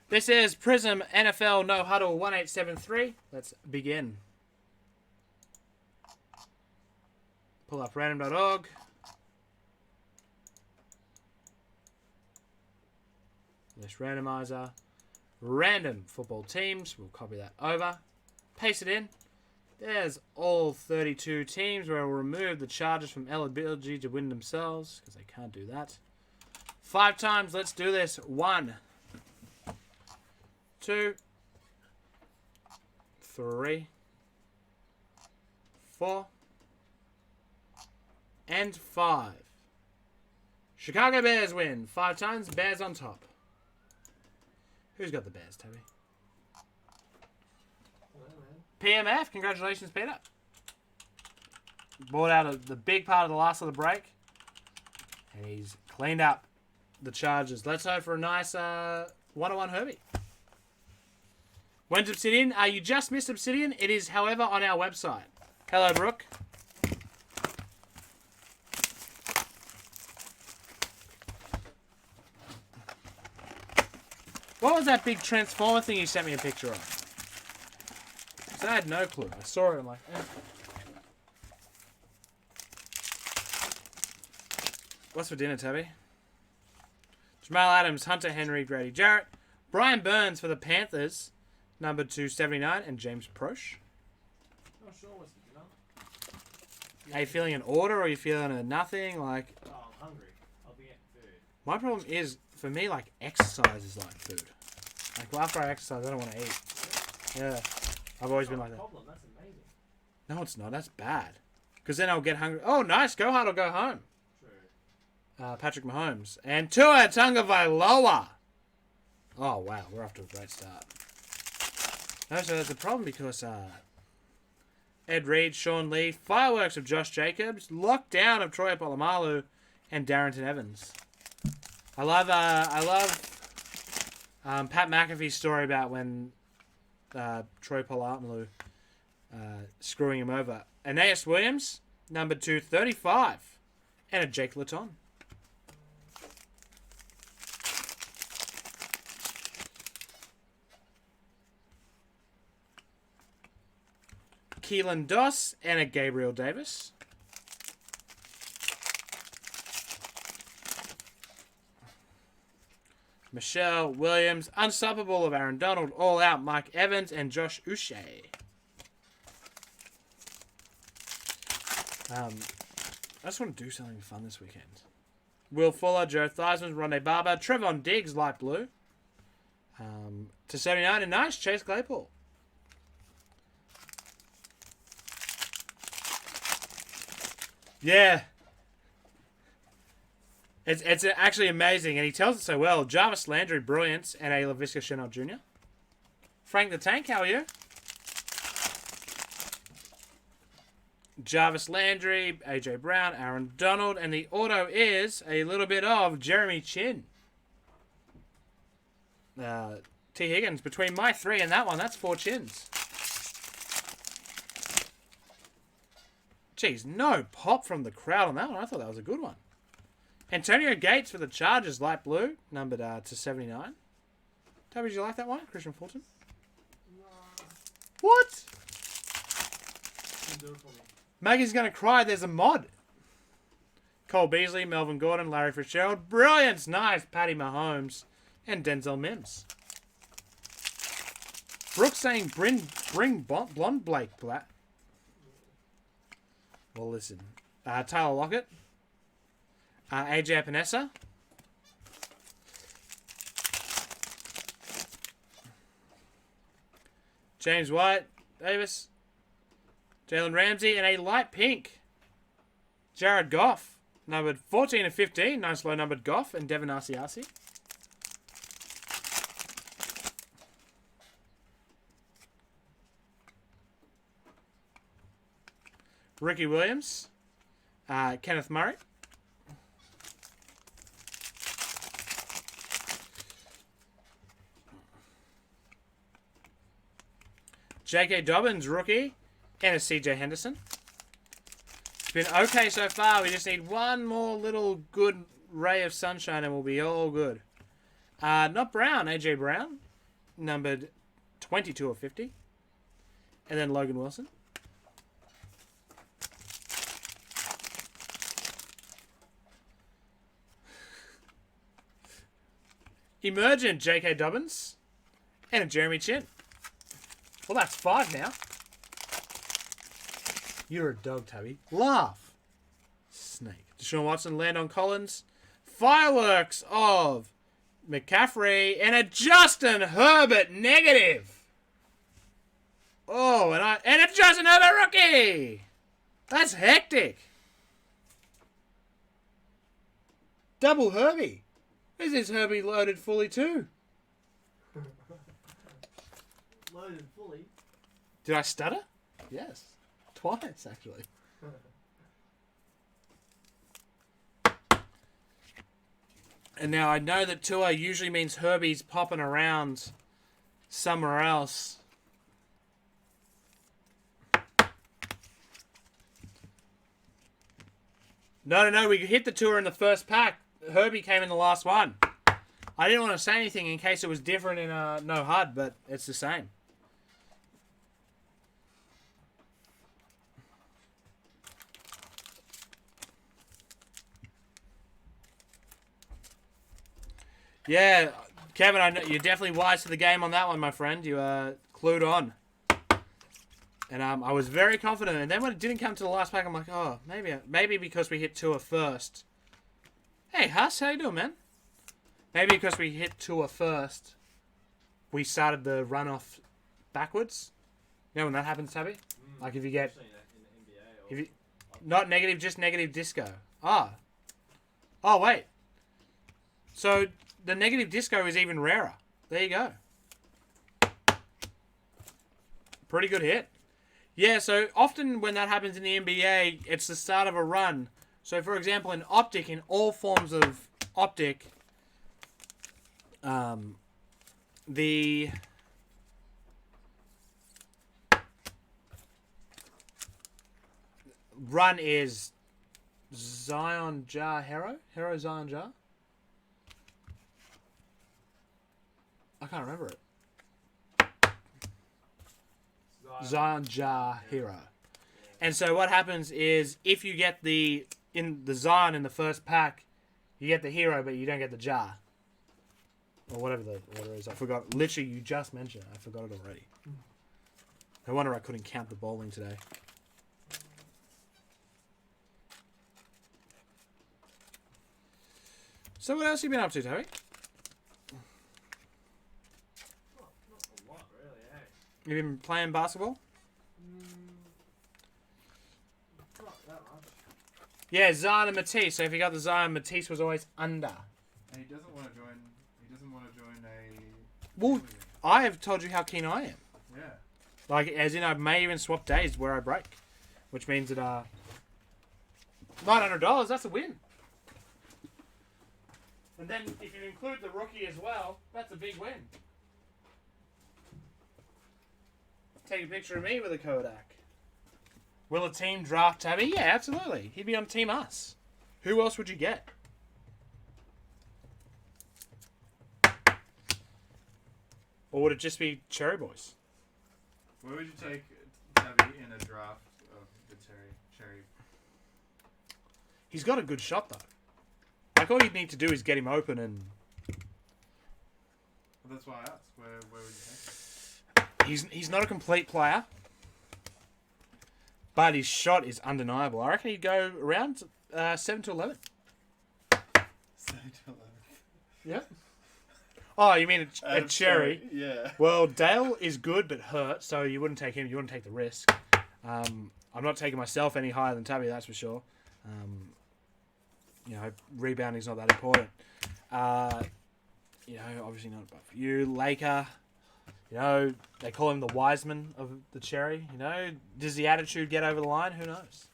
This is Prizm NFL No Huddle 1873. Let's begin. Pull up random.org. List randomizer. Random football teams. We'll copy that over. Paste it in. There's all 32 teams where we'll remove the Chargers from eligibility to win themselves because they can't do that. 5 times. Let's do this. 1, 2, 3, 4, and 5. Chicago Bears win 5 times. Bears on top. Who's got the Bears, Toby? PMF, congratulations, Peter. Bought out the big part of the last of the break. And he's cleaned up the Chargers. Let's hope for a nice 1-on-1 Herbie. When's Obsidian? You just missed Obsidian. It is, however, on our website. Hello, Brooke. What was that big Transformer thing you sent me a picture of? Because I had no clue. I saw it, I'm like, eh. What's for dinner, Toby? Jamal Adams, Hunter Henry, Grady Jarrett. Brian Burns for the Panthers, number 279, and James Prosh. Not sure what's for dinner. Are you feeling an order or are you feeling a nothing? Like, Oh, I'm hungry. I'll be getting food. my problem is, for me, like, exercise is like food. Like, well, after I exercise, I don't want to eat. Yeah. I've always been like that. Problem. That's amazing. No, it's not. That's bad. Because then I'll get hungry. Oh, nice. Go hard or go home. True. Patrick Mahomes. And Tua Tagovailoa. Oh, wow. We're off to a great start. No, so there's a problem because Ed Reed, Sean Lee, fireworks of Josh Jacobs, lockdown of Troy Polamalu, and Darrington Evans. I love Pat McAfee's story about when Troy Polamalu screwing him over. Aeneas Williams, number 235, and a Jake Laton. Keelan Doss and a Gabriel Davis. Michelle Williams, Unstoppable of Aaron Donald, All Out Mike Evans, and Josh Uche. I just want to do something fun this weekend. Will Fuller, Joe Theismann, Rondé Barber, Trevon Diggs, light blue. To 79, and nice Chase Claypool. Yeah. It's actually amazing, and he tells it so well. Jarvis Landry, Brilliance, and a LaVisca Chenault Jr. Frank the Tank, how are you? Jarvis Landry, AJ Brown, Aaron Donald, and the auto is a little bit of Jeremy Chin. T. Higgins, between my 3 and that one, that's 4 chins. Jeez, no pop from the crowd on that one. I thought that was a good one. Antonio Gates for the Chargers, light blue, numbered to 79. Toby, did you like that one? Christian Fulton? No. What? Didn't do it for me. Maggie's going to cry. There's a mod. Cole Beasley, Melvin Gordon, Larry Fitzgerald. Brilliance. Nice. Patty Mahomes. And Denzel Mims. Brooks saying bring blonde Blake Black. Well, listen. Tyler Lockett. AJ Epinesa. James White. Davis. Jalen Ramsey. And a light pink. Jared Goff. Numbered 14 and 15. Nice low numbered Goff. And Devin Asiasi. Ricky Williams. Kenneth Murray. J.K. Dobbins, rookie. And a C.J. Henderson. It's been okay so far. We just need one more little good ray of sunshine and we'll be all good. Not Brown, A.J. Brown. numbered 22 of 50. And then Logan Wilson. Emergent J.K. Dobbins. And a Jeremy Chin. Well, that's 5 now. You're a dog, Tabby. Laugh. Snake. Deshaun Watson, Landon Collins. Fireworks of McCaffrey. And a Justin Herbert negative. Oh, and a Justin Herbert rookie. That's hectic. Double Herbie. This is Herbie loaded fully too. Loaded fully. Did I stutter? Yes. Twice, actually. And now I know that Tua usually means Herbie's popping around somewhere else. No. We hit the Tua in the first pack. Herbie came in the last one. I didn't want to say anything in case it was different in no HUD, but it's the same. Yeah, Kevin, I know you're definitely wise to the game on that one, my friend. You clued on. And I was very confident. And then when it didn't come to the last pack, I'm like, oh, maybe because we hit Tua first. Hey, Huss, how you doing, man? Maybe because we hit Tua first, we started the runoff backwards. You know when that happens, Tabby? Like if you get... If you, not negative, just negative disco. Ah. Oh, wait. So the negative disco is even rarer. There you go. Pretty good hit. Yeah, so often when that happens in the NBA, it's the start of a run. So, for example, in Optic, in all forms of Optic, the run is Zion Ja Hero? Hero Zion Ja? I can't remember it. Zion Ja Hero. And so what happens is if you get the Zion in the first pack, you get the hero, but you don't get the Ja. Or whatever the order is. I forgot. Literally, you just mentioned it. I forgot it already. No wonder I couldn't count the bowling today. So what else have you been up to, Toby? Not a lot, really, eh? You been playing basketball? Not that much. Yeah, Zion and Matisse. So if you got the Zion, Matisse was always under. And he doesn't want to join. He doesn't want to join a. Well, I have told you how keen I am. Yeah. Like, as in, I may even swap days where I break, which means that $900. That's a win. And then if you include the rookie as well, that's a big win. Take a picture of me with a Kodak. Will a team draft Tabby? Yeah, absolutely. He'd be on Team Us. Who else would you get? Or would it just be Cherry Boys? Where would you take Tabby in a draft of the Cherry? He's got a good shot, though. Like, all you'd need to do is get him open and... Well, that's why I asked. Where would you take him? He's not a complete player. But his shot is undeniable. I reckon he'd go around 7 to 11. 7 to 11. Yep. Oh, you mean a Cherry? Yeah. Well, Dale is good but hurt, so you wouldn't take him. You wouldn't take the risk. I'm not taking myself any higher than Tabby, that's for sure. Rebounding's not that important. Obviously not above you. Laker, they call him the Wiseman of the Cherry. Does the attitude get over the line? Who knows?